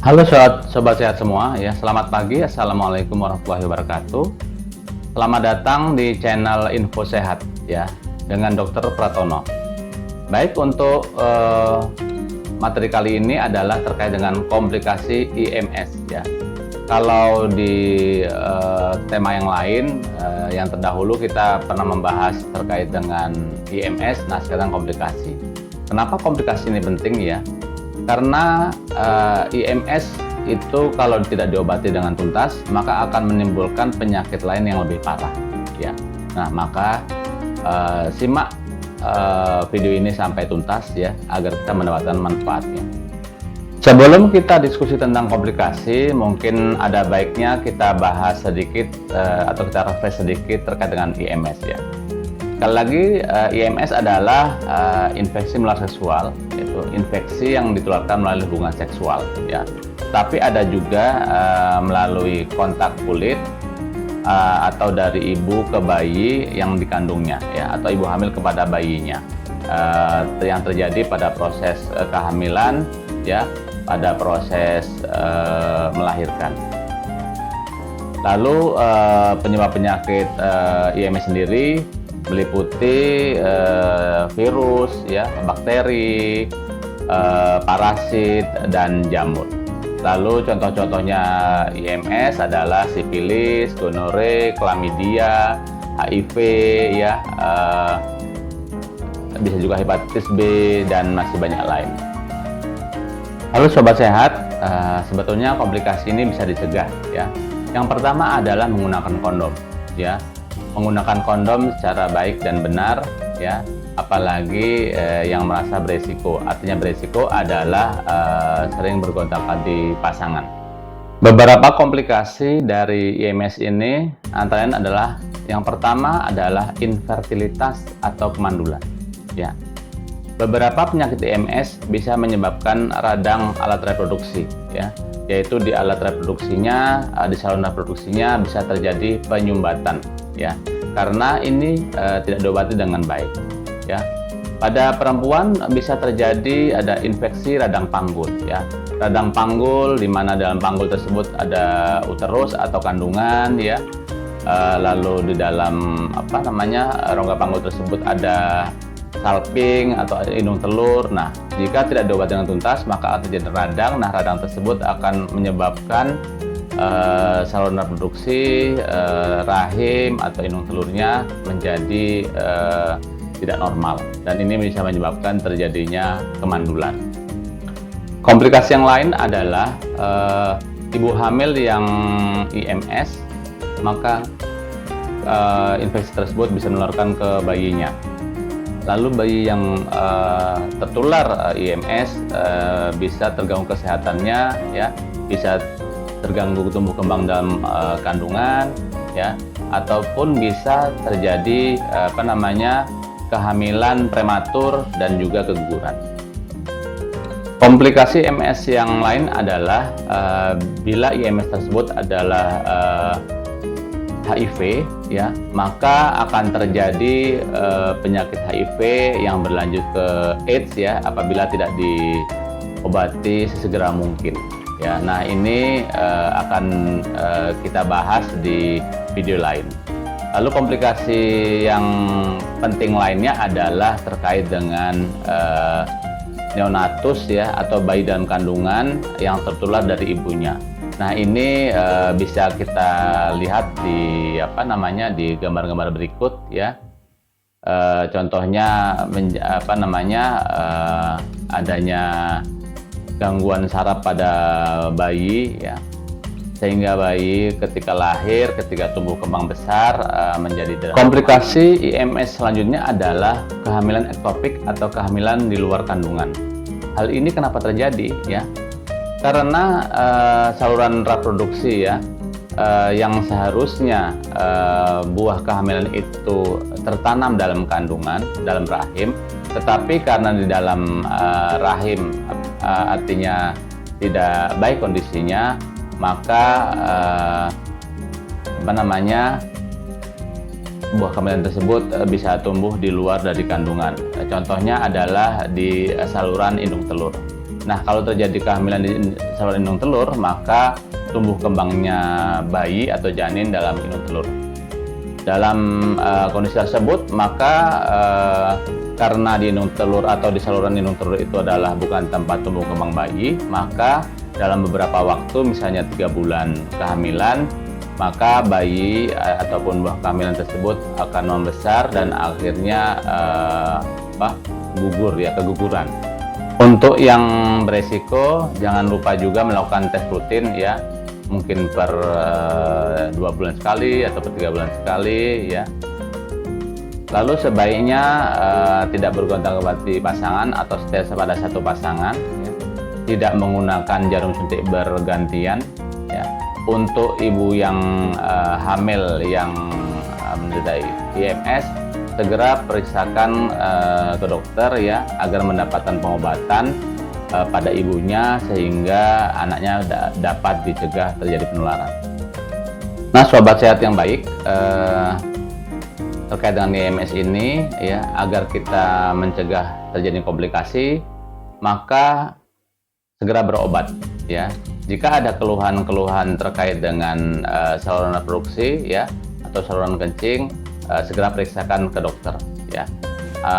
Halo sobat sehat semua ya, selamat pagi. Assalamualaikum warahmatullahi wabarakatuh. Selamat datang di channel Info Sehat ya, dengan Dr. Pratono. Baik, untuk materi kali ini adalah terkait dengan komplikasi IMS ya. Kalau di tema yang lain, yang terdahulu kita pernah membahas terkait dengan IMS, nah sekarang komplikasi. Kenapa komplikasi ini penting ya? Karena IMS itu kalau tidak diobati dengan tuntas, maka akan menimbulkan penyakit lain yang lebih parah ya. Nah, maka simak video ini sampai tuntas ya, agar kita mendapatkan manfaatnya. Sebelum kita diskusi tentang komplikasi, mungkin ada baiknya kita bahas sedikit atau kita refresh sedikit terkait dengan IMS ya. Sekali lagi, IMS adalah infeksi menular seksual, yaitu infeksi yang ditularkan melalui hubungan seksual ya. Tapi ada juga melalui kontak kulit atau dari ibu ke bayi yang dikandungnya ya, atau ibu hamil kepada bayinya, yang terjadi pada proses kehamilan ya, pada proses melahirkan. Lalu penyebab penyakit IMS sendiri meliputi virus ya, bakteri, parasit, dan jamur. Lalu contoh-contohnya IMS adalah sifilis, gonore, klamidia, HIV ya, bisa juga hepatitis B, dan masih banyak lain. Halo sobat sehat, sebetulnya komplikasi ini bisa dicegah ya. Yang pertama adalah menggunakan kondom ya. Menggunakan kondom secara baik dan benar ya, apalagi yang merasa beresiko. Artinya beresiko adalah sering bergonta-ganti pasangan. Beberapa komplikasi dari IMS ini antara lain adalah, yang pertama adalah infertilitas atau kemandulan ya. Beberapa penyakit IMS bisa menyebabkan radang alat reproduksi ya, yaitu di alat reproduksinya, di saluran reproduksinya bisa terjadi penyumbatan ya, karena ini tidak diobati dengan baik ya. Pada perempuan bisa terjadi ada infeksi radang panggul ya. Radang panggul di mana dalam panggul tersebut ada uterus atau kandungan ya. Lalu di dalam rongga panggul tersebut ada salping atau indung telur. Nah, jika tidak diobati dengan tuntas maka akan terjadi radang. Nah, radang tersebut akan menyebabkan saluran reproduksi, rahim atau indung telurnya menjadi tidak normal, dan ini bisa menyebabkan terjadinya kemandulan. Komplikasi yang lain adalah ibu hamil yang IMS, maka infeksi tersebut bisa menularkan ke bayinya. Lalu bayi yang tertular IMS bisa terganggu kesehatannya ya, bisa terganggu tumbuh kembang dalam kandungan ya, ataupun bisa terjadi kehamilan prematur dan juga keguguran. Komplikasi IMS yang lain adalah bila IMS tersebut adalah HIV ya, maka akan terjadi penyakit HIV yang berlanjut ke AIDS ya, apabila tidak diobati sesegera mungkin ya. Nah, ini akan kita bahas di video lain. Lalu komplikasi yang penting lainnya adalah terkait dengan neonatus ya, atau bayi dalam kandungan yang tertular dari ibunya. Nah, ini bisa kita lihat di di gambar-gambar berikut ya. Contohnya adanya gangguan saraf pada bayi ya, sehingga bayi ketika lahir, ketika tumbuh kembang besar menjadi drama. Komplikasi IMS selanjutnya adalah kehamilan ektopik atau kehamilan di luar kandungan. Hal ini kenapa terjadi ya? Karena saluran reproduksi ya, yang seharusnya buah kehamilan itu tertanam dalam kandungan, dalam rahim, tetapi karena di dalam rahim artinya tidak baik kondisinya, maka buah kehamilan tersebut bisa tumbuh di luar dari kandungan. Contohnya adalah di saluran indung telur. Nah, kalau terjadi kehamilan di saluran indung telur, maka tumbuh kembangnya bayi atau janin dalam indung telur. Dalam kondisi tersebut, maka karena di indung telur atau di saluran indung telur itu adalah bukan tempat tumbuh kembang bayi, maka dalam beberapa waktu, misalnya 3 bulan kehamilan, maka bayi ataupun buah kehamilan tersebut akan membesar dan akhirnya gugur ya, keguguran. Untuk yang beresiko, jangan lupa juga melakukan tes rutin ya, mungkin per 2 bulan sekali atau per 3 bulan sekali ya. Lalu sebaiknya tidak bergonta-ganti pasangan atau setia pada satu pasangan ya. Tidak menggunakan jarum suntik bergantian ya. Untuk ibu yang hamil yang menderita IMS, segera periksakan ke dokter ya, agar mendapatkan pengobatan pada ibunya sehingga anaknya dapat dicegah terjadi penularan. Nah, sobat sehat yang baik, terkait dengan IMS ini ya, agar kita mencegah terjadi komplikasi, maka segera berobat ya. Jika ada keluhan-keluhan terkait dengan saluran reproduksi ya atau saluran kencing, segera periksakan ke dokter ya.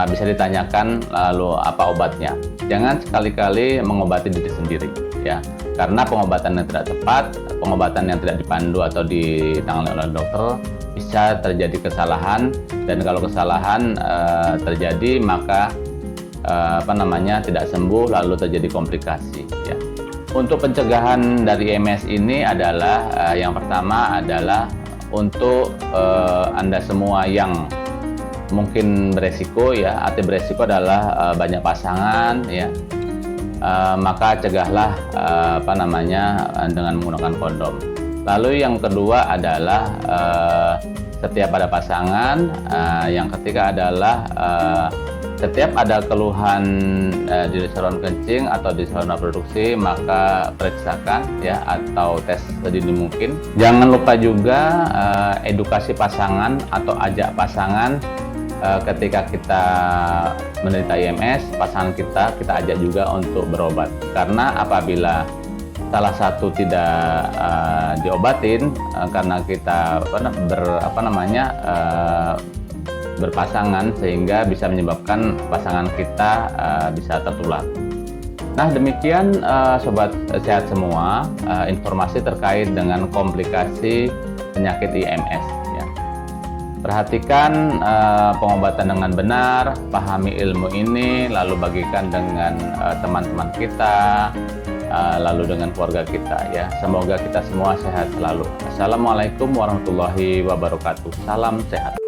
Bisa ditanyakan lalu apa obatnya. Jangan sekali-kali mengobati diri sendiri ya, karena pengobatan yang tidak tepat, pengobatan yang tidak dipandu atau ditangani oleh dokter, bisa terjadi kesalahan, dan kalau kesalahan terjadi maka tidak sembuh, lalu terjadi komplikasi ya. Untuk pencegahan dari IMS ini adalah yang pertama adalah untuk Anda semua yang mungkin beresiko ya, arti beresiko adalah banyak pasangan ya, maka cegahlah dengan menggunakan kondom. Lalu yang kedua adalah setia pada pasangan. Yang ketiga adalah setiap ada keluhan di saluran kencing atau di saluran reproduksi, maka periksakan ya atau tes sedini mungkin. Jangan lupa juga edukasi pasangan atau ajak pasangan ketika kita menderita IMS, pasangan kita ajak juga untuk berobat. Karena apabila salah satu tidak diobatin karena kita berpasangan, sehingga bisa menyebabkan pasangan kita bisa tertular. Nah, demikian sobat sehat semua, informasi terkait dengan komplikasi penyakit IMS ya. Perhatikan pengobatan dengan benar, pahami ilmu ini, lalu bagikan dengan teman-teman kita, lalu dengan keluarga kita ya. Semoga kita semua sehat selalu. Assalamualaikum warahmatullahi wabarakatuh. Salam sehat.